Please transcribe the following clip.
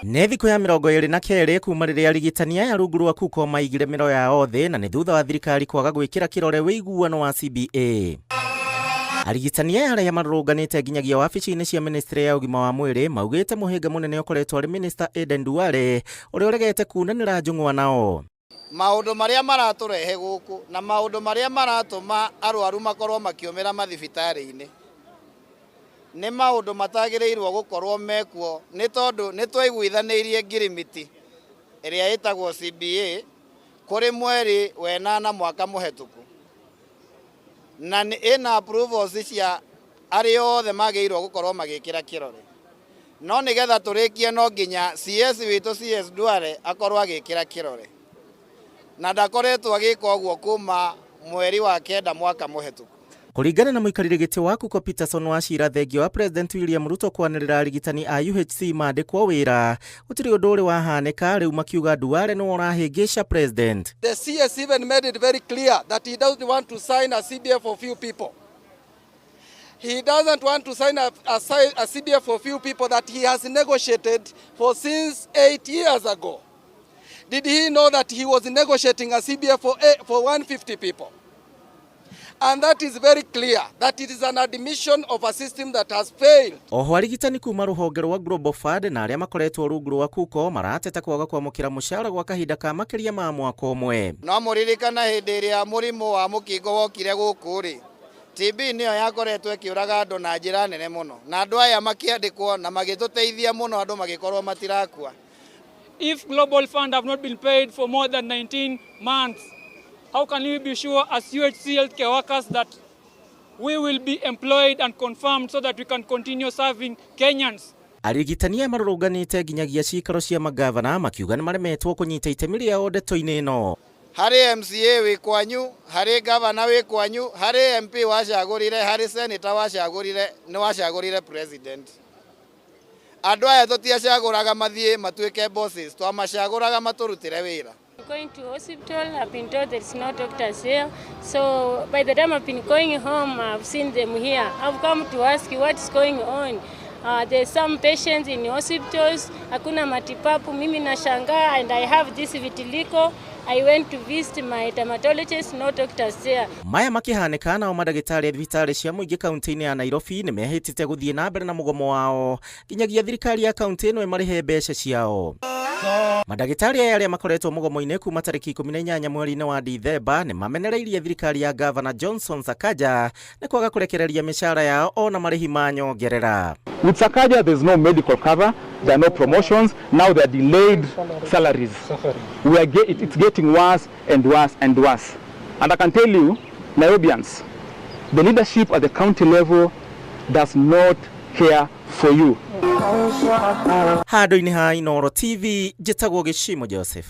Nĩ thikũ ya 22 kuma rĩrĩa arigitani aya rungu rwa KUCO maigire mĩro yao thĩ na nĩ thutha wa thirikari kwaga gwĩkĩra kĩrore wĩiguano wa CBA. Arigitani aya arĩa marũrũnganĩte nginyagia wabici-inĩ cia ministry ya ũgima wa mwĩrĩ maugĩte mũhĩnga mũnene ũkoretwo arĩ Minister Aden Duale ũrĩa ũregete kunanĩra njũng'wa nao. Maũndũ marĩa maratũrehe gũkũ na maũndũ marĩa maratũma arwaru makorwo makiumĩra mathibitarĩ-inĩ nĩ maũndũ matagĩrĩirwo gũkorwo mekuo nĩ tondũ nĩ twaiguithanĩirie ngirimiti ĩrĩa ĩtagwo CBA kũrĩ mweri wenana mwaka mũhetũku, na ĩna approvals cia arĩa othe magĩrĩirwo gũkorwo magĩkĩra kĩrore, no nĩgetha tũrĩkie no nginya CS witũ CS Duale akorwo agĩkĩra kĩrore, na ndakoretwo agĩka ũguo kuma mweri wa kenda mwaka mũhetũku. Kũringana na mũikarĩri gĩtĩ wa KUCO Peterson wa Cira thengia wa President William Ruto kwanĩrĩra arigitani a UHC mandĩkwo wĩra, gũtirĩ ũndũ ũrĩ wahanĩka, rĩu makiuga Duale nĩwe ũrahĩngĩca President. The CS even made it very clear that he doesn't want to sign a CBA for few people. He doesn't want to sign a CBA for few people that he has negotiated for since 8 years ago. Did he know that he was negotiating a CBA for 150 people? And that is very clear that it is an admission of a system that has failed. Oho arigitani kuma rũhonge rwa Global Fund na arĩa makoretwo rungu rwa KUCO marateta kwaga kwamũkĩra mũcara gwa kahinda ka makĩria ma mwaka ũmwe. No mũririkana hĩndĩ ĩrĩa mũrimũ wa mũkingo wokire gũkũ rĩ, TB nĩyo yakoretwo ĩkĩũraga andũ na njĩra nene mũno, na andũ aya makĩandĩkwo na magĩtũteithia mũno, andũ magĩkorwo matirakua. If Global Fund have not been paid for more than 19 months, how can we be sure as UHC healthcare workers that we will be employed and confirmed so that we can continue serving Kenyans? Arigitani aya marũrũnganĩte nginyagia cikaro cia magavana makiuga nĩ maremetwo kũnyita itemi rĩao ndeto-inĩ ĩno. Harĩ MCA wĩ kwanyu, harĩ gavana wĩ kwanyu, harĩ MP wacagũrire, harĩ senator wacagũrire, nĩ wacagũrire president. Andũ aya tũtiacagũraga mathiĩ matuĩke bosses, twamacagũraga matũrutĩre wĩra. Going to hospital, I've been told there's no doctors here. So by the time I've been going home, I've seen them here. I've come to ask you what's going on. There's some patients in hospitals, hakuna matibabu, mimi nashangaa, and I have this vitiligo. I went to visit my dermatologist, no doctors there. Maya makĩhanĩka nao madagĩtarĩ thibitarĩ cia mũingĩ kaunti-inĩ ya Nairobi nĩ mehĩtĩte gũthiĩ na mbere na mũgomo wao nginyagia thirikari ya kaunti ĩno ĩmarĩhe mbeca ciao. Madagĩtarĩ aya arĩa makoretwo mũgomo-inĩ kuma tarĩki 18 mweri-inĩ wa Dithemba nĩ mamenereirie thirikari ya Governor Johnson Sakaja nĩ kwaga kũrekereria mĩcara yao ona marĩhi ma nyongerera. With Sakaja, there's no medical cover, there are no promotions, now there are delayed salaries. It's getting worse and worse and worse. And I can tell you, Nairobians, the leadership at the county level does not care for you. Handũ-inĩ ha Inooro TV, njĩtagwo Gĩcimo Joseph.